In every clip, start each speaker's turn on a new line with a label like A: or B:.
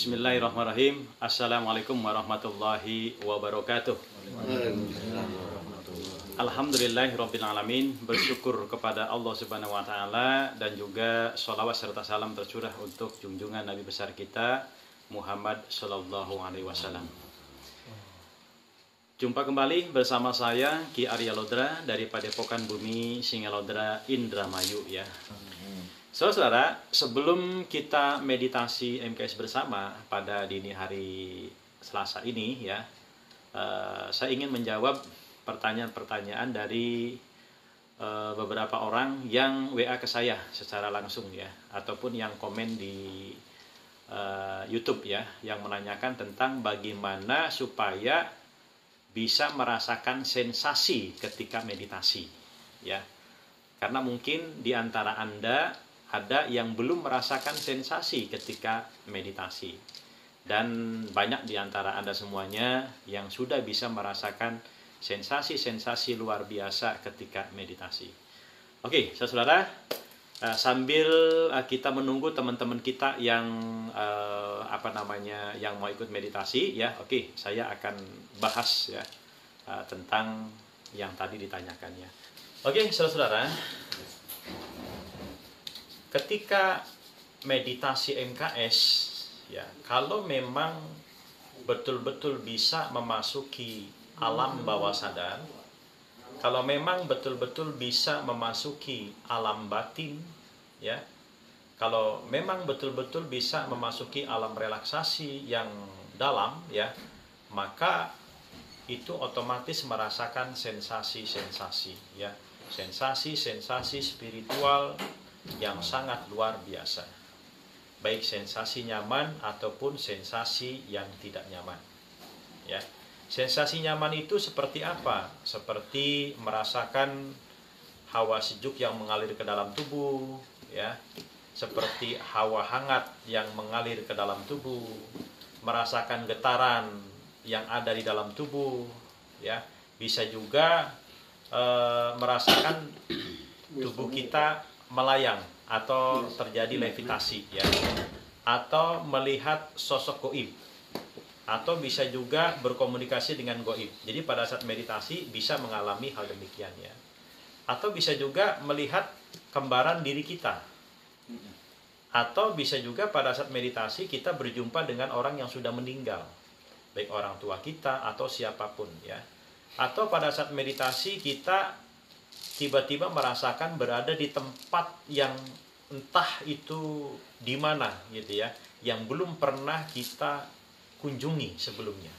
A: Bismillahirrahmanirrahim. Assalamualaikum warahmatullahi wabarakatuh. Alhamdulillahirabbil alamin. Bersyukur kepada Allah Subhanahu wa taala dan juga sholawat serta salam tercurah untuk junjungan Nabi besar kita Muhammad sallallahu alaihi wasallam. Jumpa kembali bersama saya Ki Arya Lodra dari Padepokan Bumi Singalodra Indramayu ya. Saudara, sebelum kita meditasi MKS bersama pada dini hari Selasa ini ya, saya ingin menjawab pertanyaan-pertanyaan dari beberapa orang yang WA ke saya secara langsung ya, ataupun yang komen di YouTube ya, yang menanyakan tentang bagaimana supaya bisa merasakan sensasi ketika meditasi ya. Karena mungkin di antara Anda ada yang belum merasakan sensasi ketika meditasi. Dan banyak di antara Anda semuanya yang sudah bisa merasakan sensasi-sensasi luar biasa ketika meditasi. Oke, saudara, sambil kita menunggu teman-teman kita yang yang mau ikut meditasi ya, oke, saya akan bahas ya tentang yang tadi ditanyakannya. Oke, saudara, ketika meditasi MKS ya, kalau memang betul-betul bisa memasuki alam bawah sadar, kalau memang betul-betul bisa memasuki alam batin ya, kalau memang betul-betul bisa memasuki alam relaksasi yang dalam ya, maka itu otomatis merasakan sensasi-sensasi ya, sensasi-sensasi spiritual yang sangat luar biasa, baik sensasi nyaman ataupun sensasi yang tidak nyaman ya. Sensasi nyaman itu seperti apa? Seperti merasakan hawa sejuk yang mengalir ke dalam tubuh ya, seperti hawa hangat yang mengalir ke dalam tubuh, merasakan getaran yang ada di dalam tubuh ya, bisa juga merasakan tubuh kita melayang atau terjadi levitasi ya, atau melihat sosok goib, atau bisa juga berkomunikasi dengan goib. Jadi pada saat meditasi bisa mengalami hal demikian ya, atau bisa juga melihat kembaran diri kita, atau bisa juga pada saat meditasi kita berjumpa dengan orang yang sudah meninggal, baik orang tua kita atau siapapun ya, atau pada saat meditasi kita tiba-tiba merasakan berada di tempat yang entah itu di mana gitu ya, yang belum pernah kita kunjungi sebelumnya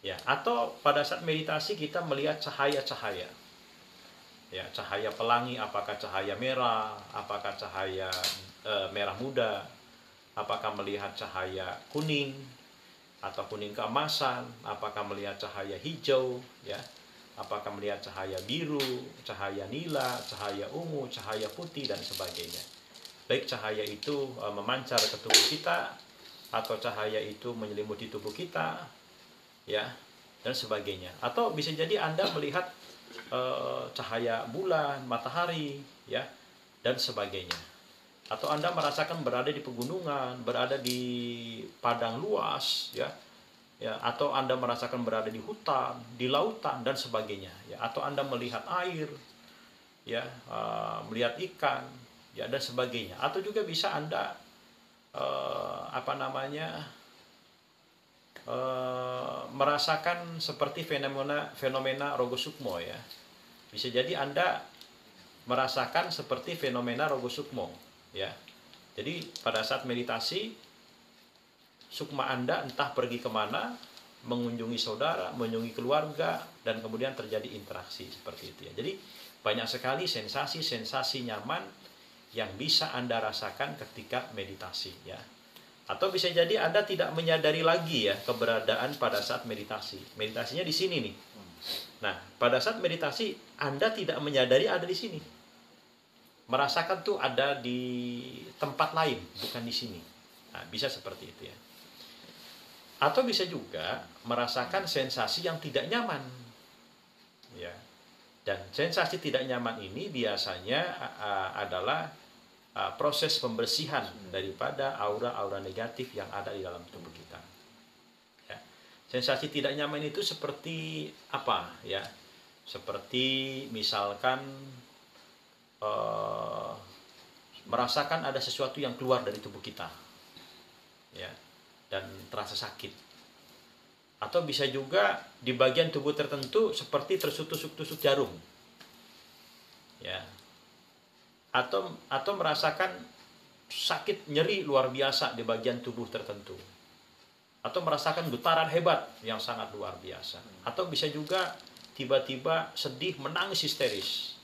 A: ya, atau pada saat meditasi kita melihat cahaya-cahaya ya, cahaya pelangi, apakah cahaya merah, apakah cahaya merah muda, apakah melihat cahaya kuning atau kuning keemasan, apakah melihat cahaya hijau ya, apakah melihat cahaya biru, cahaya nila, cahaya ungu, cahaya putih, dan sebagainya. Baik cahaya itu memancar ke tubuh kita, atau cahaya itu menyelimuti tubuh kita, ya, dan sebagainya. Atau bisa jadi Anda melihat cahaya bulan, matahari, ya, dan sebagainya. Atau Anda merasakan berada di pegunungan, berada di padang luas, ya, atau Anda merasakan berada di hutan, di lautan, dan sebagainya ya, atau Anda melihat air ya, melihat ikan ya, dan sebagainya. Atau juga bisa Anda merasakan seperti fenomena Rogo Sukmo ya. Bisa jadi Anda merasakan seperti fenomena Rogo Sukmo ya. Jadi pada saat meditasi, sukma Anda entah pergi kemana, mengunjungi saudara, mengunjungi keluarga, dan kemudian terjadi interaksi seperti itu ya. Jadi banyak sekali sensasi-sensasi nyaman yang bisa Anda rasakan ketika meditasi ya. Atau bisa jadi Anda tidak menyadari lagi ya keberadaan pada saat meditasi. Meditasinya di sini nih. Nah, pada saat meditasi Anda tidak menyadari ada di sini. Merasakan tuh ada di tempat lain, bukan di sini. Nah, bisa seperti itu ya. Atau bisa juga merasakan sensasi yang tidak nyaman ya. Dan sensasi tidak nyaman ini biasanya adalah proses pembersihan daripada aura-aura negatif yang ada di dalam tubuh kita. Ya. Sensasi tidak nyaman itu seperti apa? Ya, seperti misalkan merasakan ada sesuatu yang keluar dari tubuh kita, ya, dan terasa sakit. Atau bisa juga di bagian tubuh tertentu seperti tertusuk jarum, ya. Atau merasakan sakit nyeri luar biasa di bagian tubuh tertentu. Atau merasakan getaran hebat yang sangat luar biasa. Atau bisa juga tiba-tiba sedih, menangis histeris.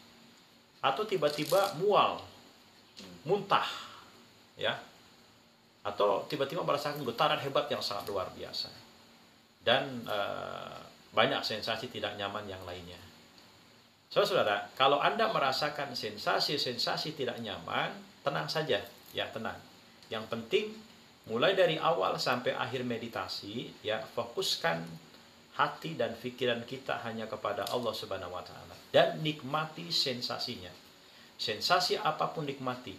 A: Atau tiba-tiba mual, muntah, ya. Atau tiba-tiba merasakan getaran hebat yang sangat luar biasa. Dan banyak sensasi tidak nyaman yang lainnya. Saudara, kalau Anda merasakan sensasi-sensasi tidak nyaman, tenang saja, ya, tenang. Yang penting mulai dari awal sampai akhir meditasi, ya, fokuskan hati dan pikiran kita hanya kepada Allah Subhanahu wa taala dan nikmati sensasinya. Sensasi apapun nikmati.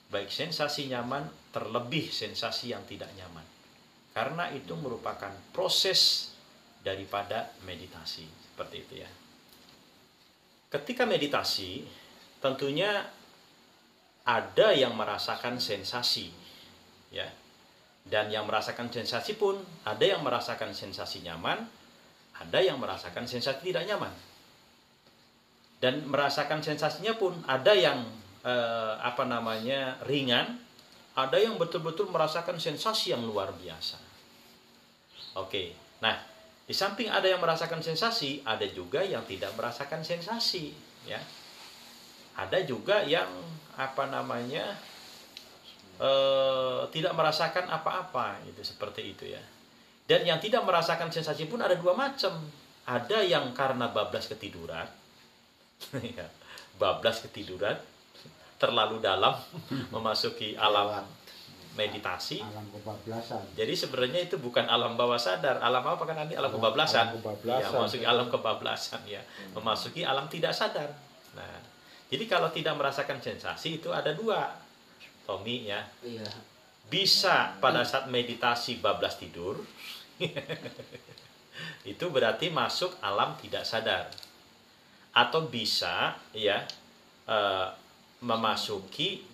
A: Baik sensasi nyaman, terlebih sensasi yang tidak nyaman. Karena itu merupakan proses daripada meditasi. Seperti itu, ya. Ketika meditasi, tentunya ada yang merasakan sensasi, ya. Dan yang merasakan sensasi pun ada yang merasakan sensasi nyaman, ada yang merasakan sensasi tidak nyaman. Dan merasakan sensasinya pun ada yang ringan, ada yang betul-betul merasakan sensasi yang luar biasa. Oke. Nah, di samping ada yang merasakan sensasi, ada juga yang tidak merasakan sensasi, ya. Ada juga yang tidak merasakan apa-apa, itu seperti itu, ya. Dan yang tidak merasakan sensasi pun ada dua macam. Ada yang karena bablas ketiduran, bablas ketiduran, terlalu dalam memasuki alam meditasi.
B: Alam kebablasan.
A: Jadi sebenarnya itu bukan alam bawah sadar. Alam apa kan nanti? Alam kebablasan. Ya, memasuki alam kebablasan, ya. Memasuki alam tidak sadar. Nah, jadi kalau tidak merasakan sensasi itu ada dua, Tommy, ya.
C: Iya.
A: Bisa pada saat meditasi bablas tidur. Itu berarti masuk alam tidak sadar. Atau bisa, ya, memasuki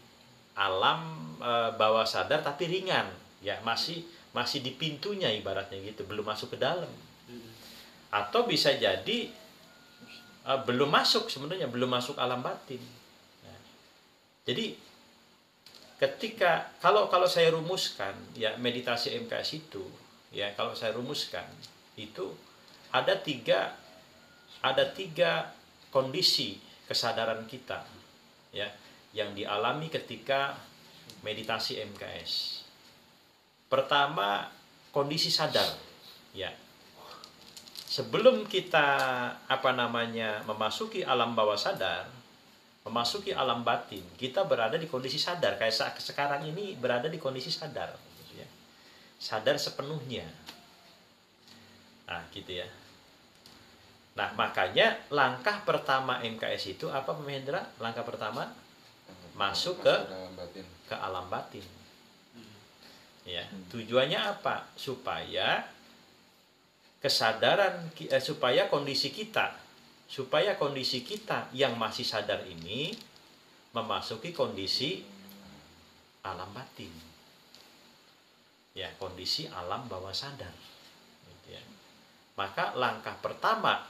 A: alam bawah sadar tapi ringan, ya, masih di pintunya ibaratnya gitu, belum masuk ke dalam. Atau bisa jadi belum masuk, sebenarnya belum masuk alam batin. Nah, jadi ketika kalau saya rumuskan, ya, meditasi MKS itu, ya, kalau saya rumuskan itu ada tiga kondisi kesadaran kita, ya, yang dialami ketika meditasi MKS. Pertama, kondisi sadar, ya. Sebelum kita memasuki alam bawah sadar, memasuki alam batin, kita berada di kondisi sadar. Kayak sekarang ini berada di kondisi sadar, ya. Sadar sepenuhnya. Nah, gitu, ya. Nah, makanya langkah pertama MKS itu apa, Pak Mahendra? Langkah pertama masuk ke alam batin. Ya, tujuannya apa? Supaya kesadaran, supaya kondisi kita yang masih sadar ini memasuki kondisi alam batin. Ya, kondisi alam bawah sadar. Gitu, ya. Maka langkah pertama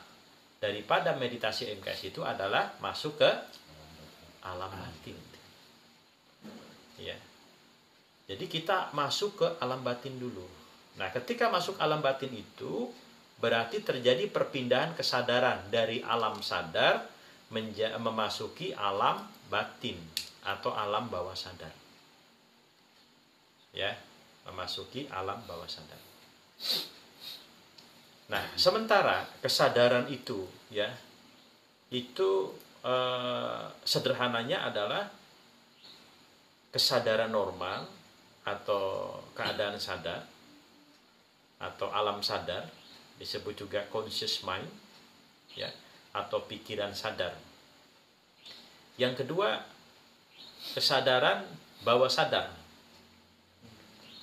A: daripada meditasi MKS itu adalah masuk ke alam batin. Ya. Jadi kita masuk ke alam batin dulu. Nah, ketika masuk alam batin itu berarti terjadi perpindahan kesadaran dari alam sadar memasuki alam batin atau alam bawah sadar. Ya, memasuki alam bawah sadar. Nah, sementara kesadaran itu, ya, itu sederhananya adalah kesadaran normal atau keadaan sadar atau alam sadar, disebut juga conscious mind, ya, atau pikiran sadar. Yang kedua, kesadaran bawah sadar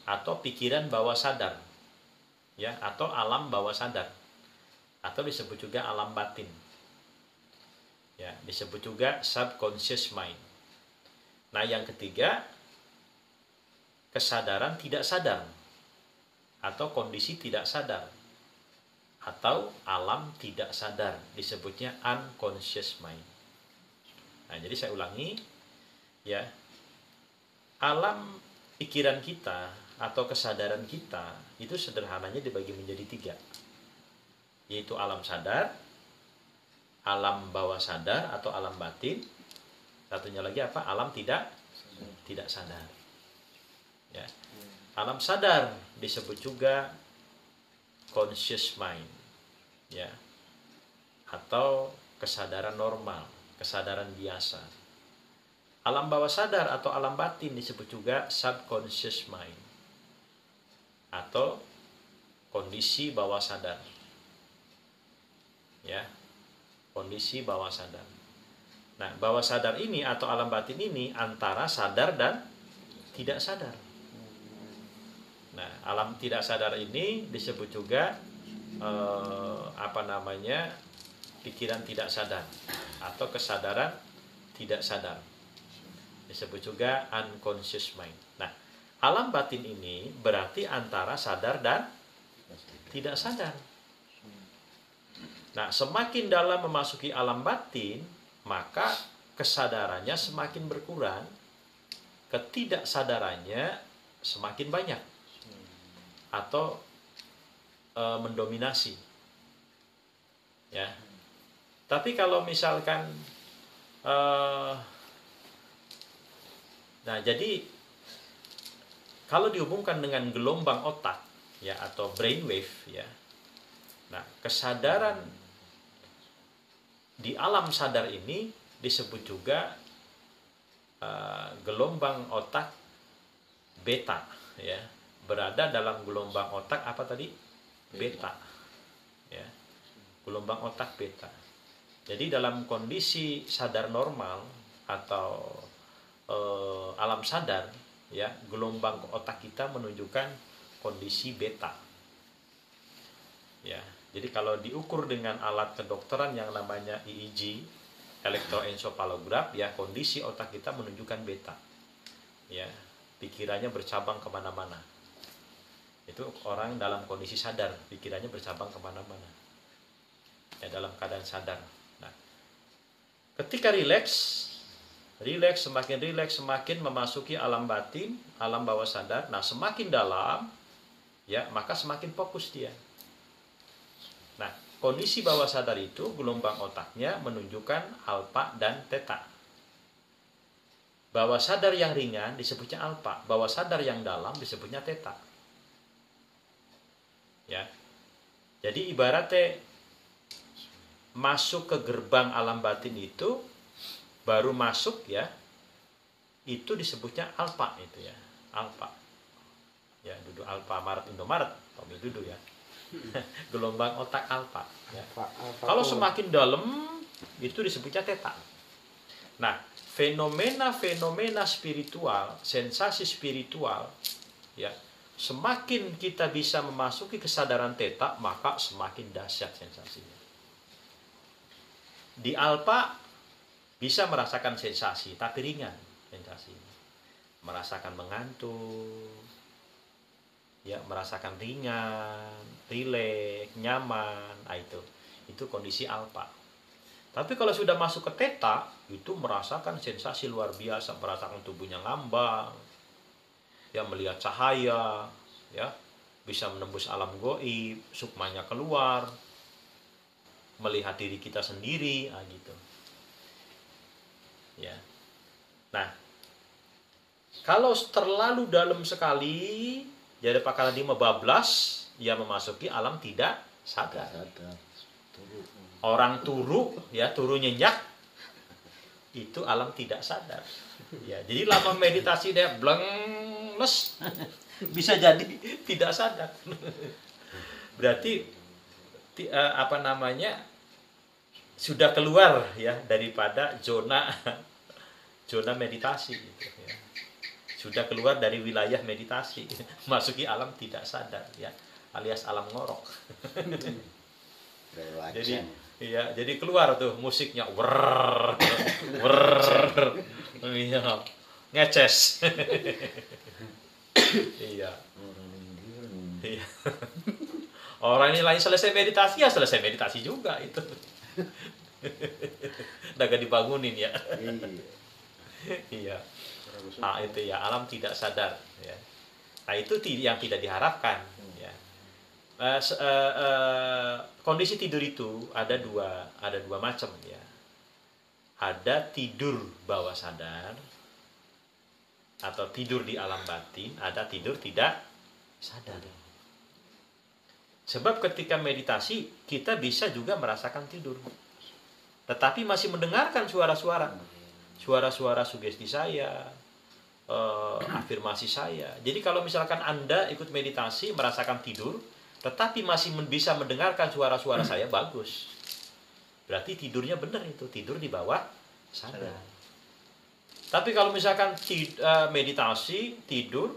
A: atau pikiran bawah sadar, ya, atau alam bawah sadar, atau disebut juga alam batin, ya, disebut juga subconscious mind. Nah, yang ketiga, kesadaran tidak sadar atau kondisi tidak sadar atau alam tidak sadar, disebutnya unconscious mind. Nah, jadi saya ulangi, ya, alam pikiran kita atau kesadaran kita itu sederhananya dibagi menjadi 3, yaitu alam sadar, alam bawah sadar atau alam batin, satunya lagi apa? Alam tidak sadar. Ya. Alam sadar disebut juga conscious mind, ya, atau kesadaran normal, kesadaran biasa. Alam bawah sadar atau alam batin disebut juga subconscious mind atau kondisi bawah sadar, ya, kondisi bawah sadar. Nah, bawah sadar ini atau alam batin ini antara sadar dan tidak sadar. Nah, alam tidak sadar ini disebut juga pikiran tidak sadar atau kesadaran tidak sadar, disebut juga unconscious mind. Nah, alam batin ini berarti antara sadar dan tidak sadar. Nah, semakin dalam memasuki alam batin, maka kesadarannya semakin berkurang, ketidaksadarannya semakin banyak atau mendominasi, ya. Tapi kalau misalkan nah, jadi kalau dihubungkan dengan gelombang otak, ya, atau brainwave, ya. Nah, kesadaran di alam sadar ini disebut juga gelombang otak beta, ya, berada dalam gelombang otak apa tadi? Beta, ya, gelombang otak beta. Jadi dalam kondisi sadar normal atau alam sadar, ya, gelombang otak kita menunjukkan kondisi beta, ya. Jadi kalau diukur dengan alat kedokteran yang namanya EEG, elektroencephalograph, ya, kondisi otak kita menunjukkan beta, ya, pikirannya bercabang kemana-mana. Itu orang dalam kondisi sadar, pikirannya bercabang kemana-mana, ya, dalam keadaan sadar. Nah, ketika rileks, semakin memasuki alam batin, alam bawah sadar. Nah, semakin dalam, ya, maka semakin fokus dia. Nah, kondisi bawah sadar itu gelombang otaknya menunjukkan alfa dan theta. Bawah sadar yang ringan disebutnya alfa, bawah sadar yang dalam disebutnya theta. Ya. Jadi ibaratnya masuk ke gerbang alam batin itu baru masuk, ya, itu disebutnya alfa itu, ya, alfa. Ya, duduk alfa Maret Indomaret, Tommy duduk, ya. Gelombang otak alfa, ya. Kalau semakin dalam itu disebutnya theta. Nah, fenomena spiritual, sensasi spiritual, ya, semakin kita bisa memasuki kesadaran theta, maka semakin dahsyat sensasinya. Di alfa bisa merasakan sensasi, tapi ringan sensasinya. Merasakan mengantuk, ya, merasakan ringan, rileks, nyaman, itu kondisi alfa. Tapi kalau sudah masuk ke theta, itu merasakan sensasi luar biasa, merasakan tubuhnya ngambang, ya, melihat cahaya, ya, bisa menembus alam gaib, sukmanya keluar, melihat diri kita sendiri, gitu. Ya. Nah, kalau terlalu dalam sekali, jadi paradigma bablas, ya, memasuki alam tidak sadar. Orang turu, ya, turu nyenyak, itu alam tidak sadar. Ya, jadi lama meditasi dia blengles, bisa jadi tidak sadar. Berarti sudah keluar, ya, daripada zona zona meditasi gitu, ya. Sudah keluar dari wilayah meditasi, masuki alam tidak sadar, ya, alias alam ngorok. Jadi iya, jadi keluar tuh musiknya wer wer, iya, ngeces. Iya. Iya. Orang ini lain selesai meditasi, ya selesai meditasi juga itu. Udah gak dibangunin ya. Iya. Nah, itu ya, alam tidak sadar ya. Nah, itu yang tidak diharapkan ya. Kondisi tidur itu ada dua macam ya. Ada tidur bawah sadar atau tidur di alam batin, ada tidur tidak sadar. Sebab ketika meditasi kita bisa juga merasakan tidur, tetapi masih mendengarkan suara-suara sugesti saya, afirmasi saya. Jadi kalau misalkan Anda ikut meditasi merasakan tidur, tetapi masih bisa mendengarkan suara-suara saya, bagus. Berarti tidurnya benar, itu tidur di bawah sadar. Tapi kalau misalkan meditasi tidur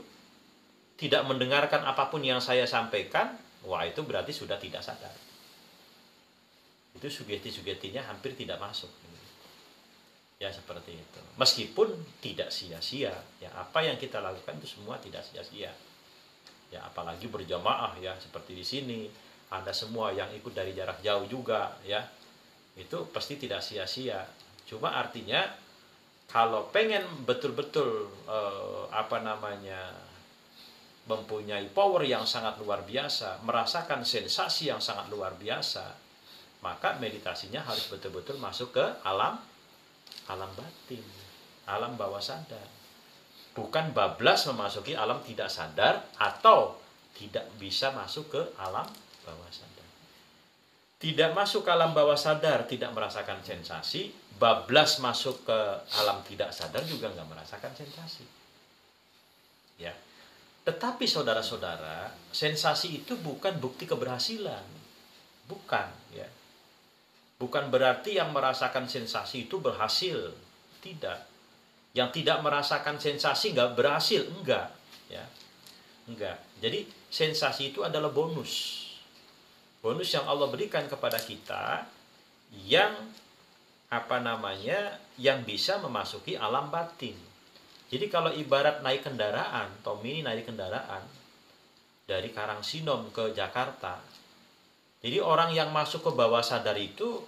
A: tidak mendengarkan apapun yang saya sampaikan, wah itu berarti sudah tidak sadar. Itu sugesti-sugestinya hampir tidak masuk. Ya seperti itu. Meskipun tidak sia-sia, ya apa yang kita lakukan itu semua tidak sia-sia. Ya apalagi berjamaah ya seperti di sini, ada semua yang ikut dari jarak jauh juga ya. Itu pasti tidak sia-sia. Cuma artinya kalau pengen betul-betul mempunyai power yang sangat luar biasa, merasakan sensasi yang sangat luar biasa, maka meditasinya harus betul-betul masuk ke alam batin, alam bawah sadar. Bukan bablas memasuki alam tidak sadar atau tidak bisa masuk ke alam bawah sadar. Tidak masuk ke alam bawah sadar, tidak merasakan sensasi, bablas masuk ke alam tidak sadar juga nggak merasakan sensasi. Ya. Tetapi saudara-saudara, sensasi itu bukan bukti keberhasilan. Bukan, ya. Bukan berarti yang merasakan sensasi itu berhasil. Tidak. Yang tidak merasakan sensasi nggak berhasil, enggak, ya. Enggak. Jadi sensasi itu adalah bonus. Bonus yang Allah berikan kepada kita yang yang bisa memasuki alam batin. Jadi kalau ibarat naik kendaraan, Tommy naik kendaraan dari Karangsinom ke Jakarta. Jadi orang yang masuk ke bawah sadar itu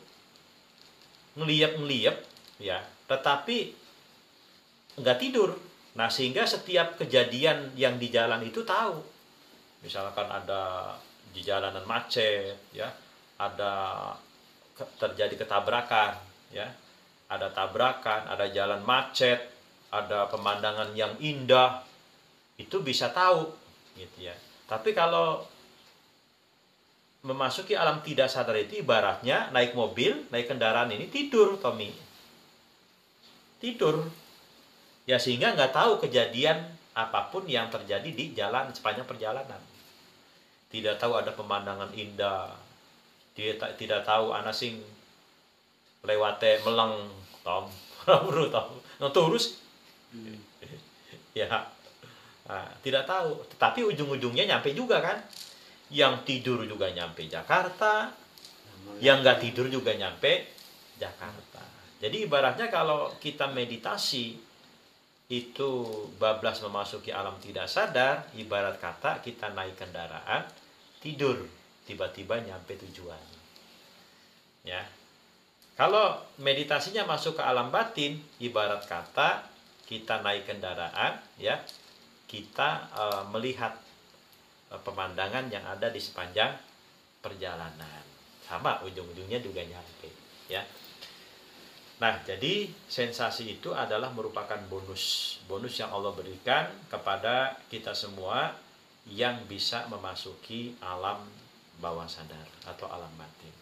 A: ngeliap ya, tetapi nggak tidur. Nah, sehingga setiap kejadian yang di jalan itu tahu. Misalkan ada di jalanan macet ya, ada terjadi ketabrakan ya. Ada tabrakan, ada jalan macet, ada pemandangan yang indah, itu bisa tahu gitu ya. Tapi kalau memasuki alam tidak sadar itu ibaratnya naik mobil, naik kendaraan ini tidur, Tommy. Tidur. Ya sehingga nggak tahu kejadian apapun yang terjadi di jalan sepanjang perjalanan. Tidak tahu ada pemandangan indah. Dia tidak tahu ana sing lewate meleng tom. Bro tom. No terus ya. Nah, tidak tahu, tetapi ujung-ujungnya nyampe juga kan. Yang tidur juga nyampe Jakarta, yang nggak tidur juga nyampe Jakarta. Jadi ibaratnya kalau kita meditasi itu bablas memasuki alam tidak sadar, ibarat kata kita naik kendaraan, tidur, tiba-tiba nyampe tujuan. Ya. Kalau meditasinya masuk ke alam batin, ibarat kata kita naik kendaraan, ya, kita melihat pemandangan yang ada di sepanjang perjalanan. Sama ujung-ujungnya juga nyampe, ya. Nah, jadi sensasi itu adalah merupakan bonus yang Allah berikan kepada kita semua yang bisa memasuki alam bawah sadar atau alam batin.